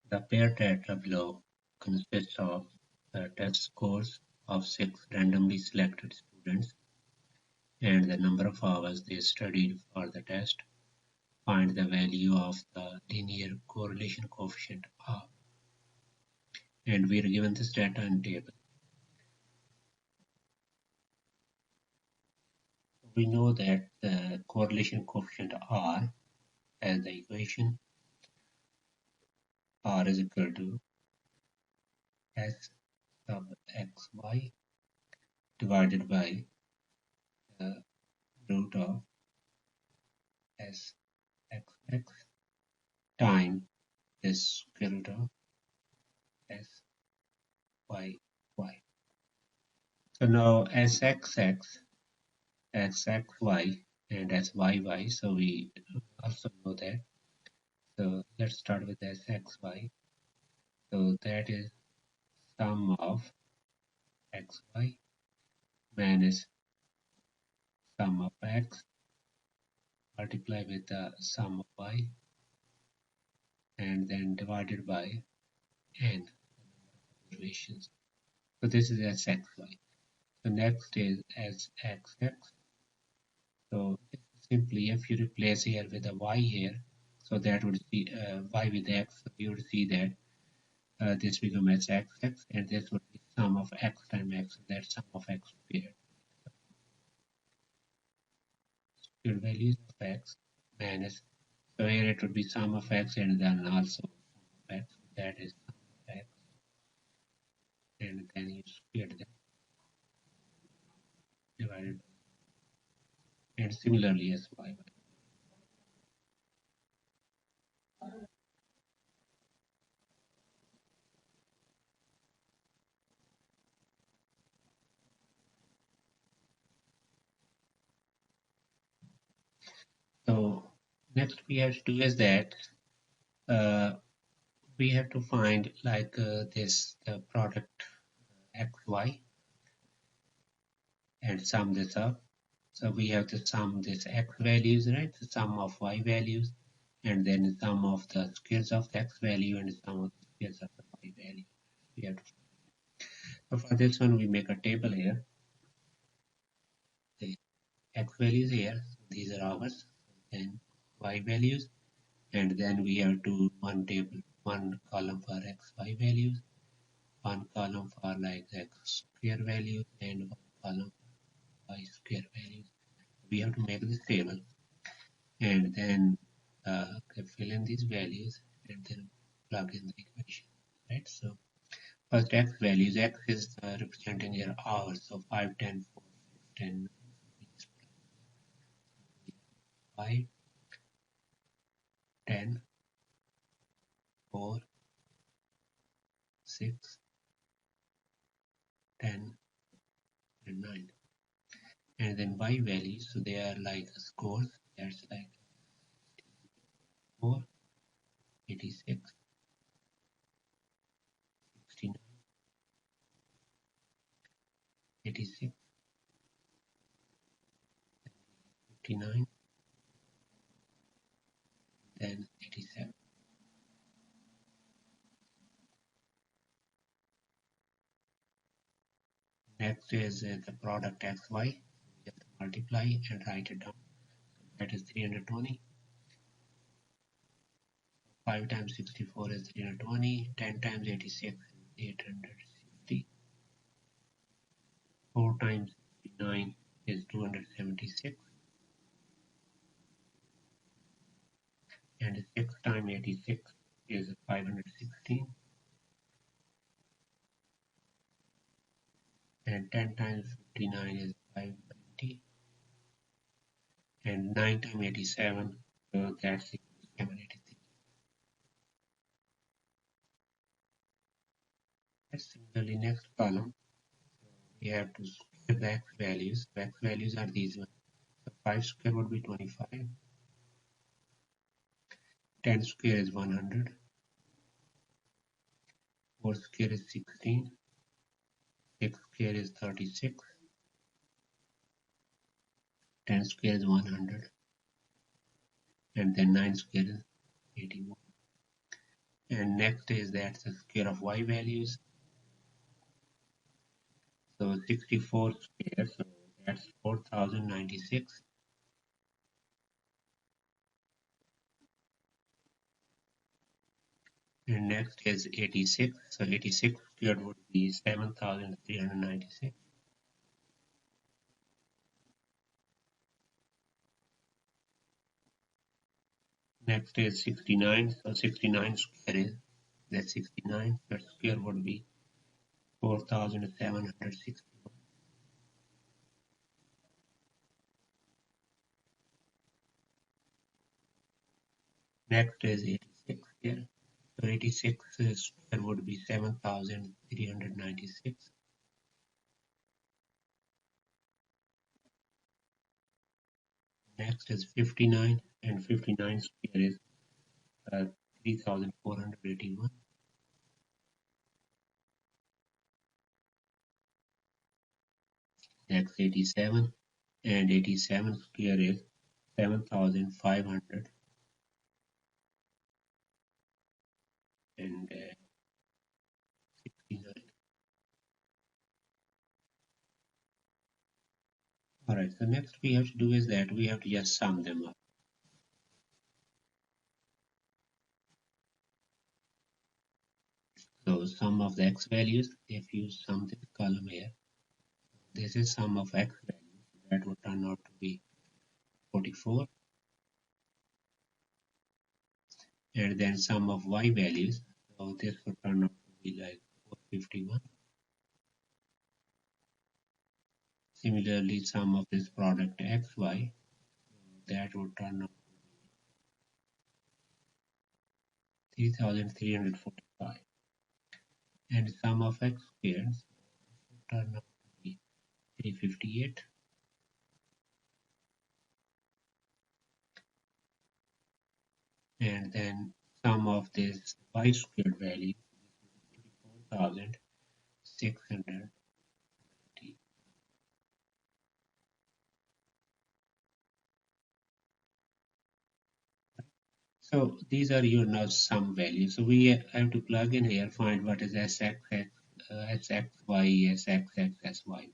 The pair data below consists of the test scores of 6 randomly selected students and the number of hours they studied for the test. Find the value of the linear correlation coefficient R. And we are given this data in table. We know that the correlation coefficient R as the equation R is equal to S sub xy divided by the root of S xx times this square root of S y y. So now Sxx, Sxy, and Syy. So we also know that. So let's start with Sxy. So that is sum of xy minus sum of x multiply with the sum of y and then divided by n observations. So this is Sxy. So next is Sxx. So simply if you replace here with a y here, so that would be y with x, so you would see that this becomes xx and this would be sum of x times x, so that's sum of x squared. Square values of x minus, so here it would be sum of x and then also sum of x, that is sum of x, and then you square them divided by, and similarly as y. So next we have to do is that uh, we have to find like this the product xy and sum this up. So we have to sum this x values, right? The sum of y values, and then the sum of the squares of the x value and the sum of the squares of the y value. We have to. So for this one, we make a table here. The x values here, these are ours, then y values, and then we have to one column for x, y values, one column for like x square values, and one column for y square values. We have to make this table and then fill in these values and then plug in the equation, right? So first x values, x is representing your hours, so 5, 10, 4, 10, 5, 10, 4, 6, 10, and 9. And then y values, so they are like scores, that's like 4, 86, 69, 86, 59, then 87. Next is the product xy. Just multiply and write it down. That is 320. 5 times 64 is 320. 10 times 86 is 860. 4 times 69 is 276. And 6 times 86 is 516. And 10 times 59 is 590. And 9 times 87, so that's 783. Similarly, next column, we have to square the x values. The x values are these ones. So 5 square would be 25. 10 square is 100. 4 square is 16. 6 square is 36. 10 square is 100. And then 9 square is 81. And next is that's the square of y values. So 64 square, so that's 4096. And next is 86. So 86 squared would be 7396. Next is 69. So 69 square is that's 69. That square would be 4761. Next is 86 square. So 86 square would be 7396. Next is 59, and 59 square is 3481. Next 87, and 87 square is 7569. Alright, so next we have to do is that we have to just sum them up. So sum of the x values, if you sum this column here, this is sum of x values, that would turn out to be 44. And then sum of y values, so this would turn out to be like 451. Similarly, sum of this product xy, that would turn out 3345. And sum of x squared would turn out to be 358. And then sum of this y squared value is 44,600. So these are your now sum values. So we have to plug in here, find what is sx, sxy, sxx, sy.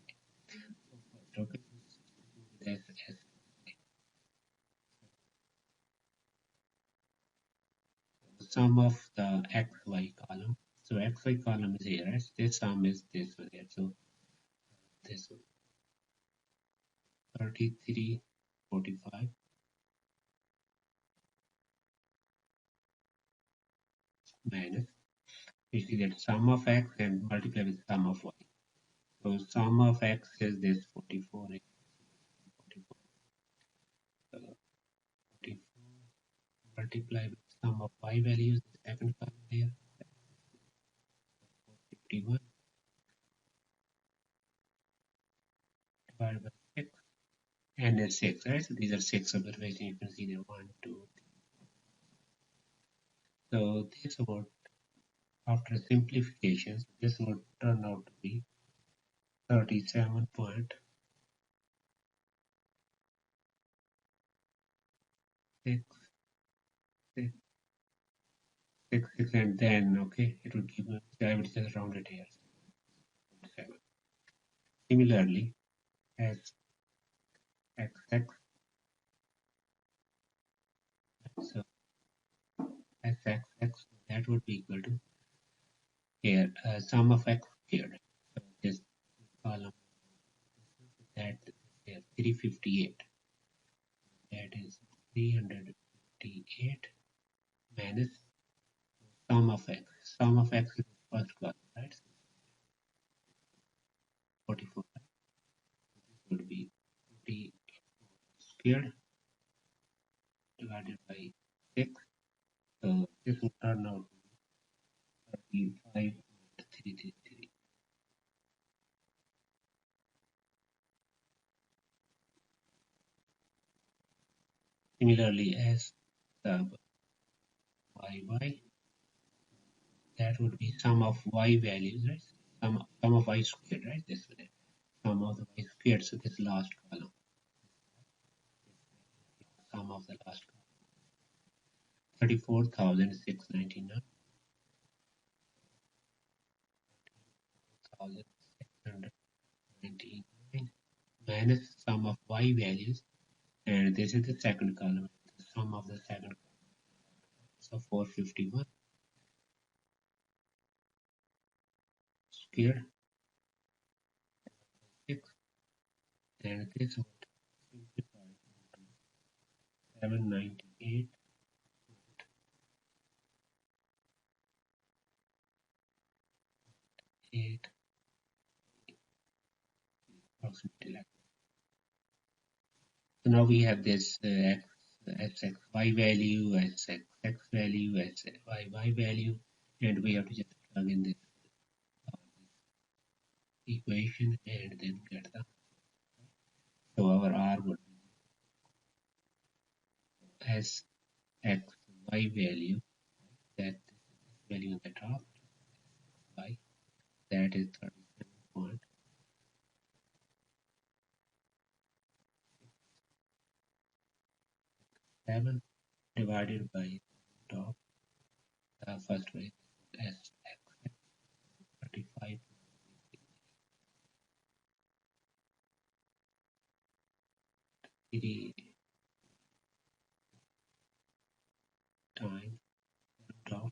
Okay, sum of the xy column. So xy column is here. Right? This sum is this one here. So this one, 3345 minus. You see that sum of x and multiply with sum of y. So sum of x is this 44, 44, 44 multiply with sum of y values, the second column here, 51 divided by 6, and then 6, right? So these are 6 observations. You can see there 1, 2. So this would, after simplification, this would turn out to be 37.66, and then, okay, it would give, I would just round it here. 7. Similarly, as xx, so sxx, that would be equal to here, sum of x squared. So this column, that is 358. That is 358 minus sum of x. Sum of x is the first column, right? 44. This would be 40 squared divided by 6. So this would turn out to be 35.333. Similarly, as sub yy, that would be sum of y values, right? Sum of y squared, right? This one. Sum of the y squared, so this last column. Sum of the last column. 34,699. 1699 minus sum of y values, and this is the second column, the sum of the second column. So 451 squared 6, and this would simplify into 798 8 approximately like. So now we have this x y value, x value, y value, and we have to just plug in this equation and then get the, so our r would be as x y value, that value on the top, y, that is 37.7 divided by top, the first way as x 35 times top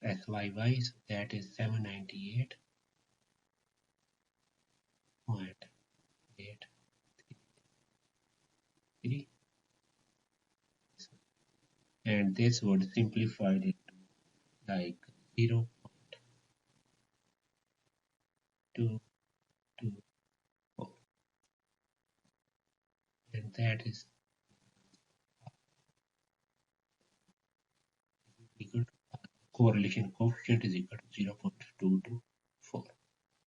SYY, so that is 798.83, and this would simplify it to like 0.224, and that is equal to correlation coefficient is equal to 0.22.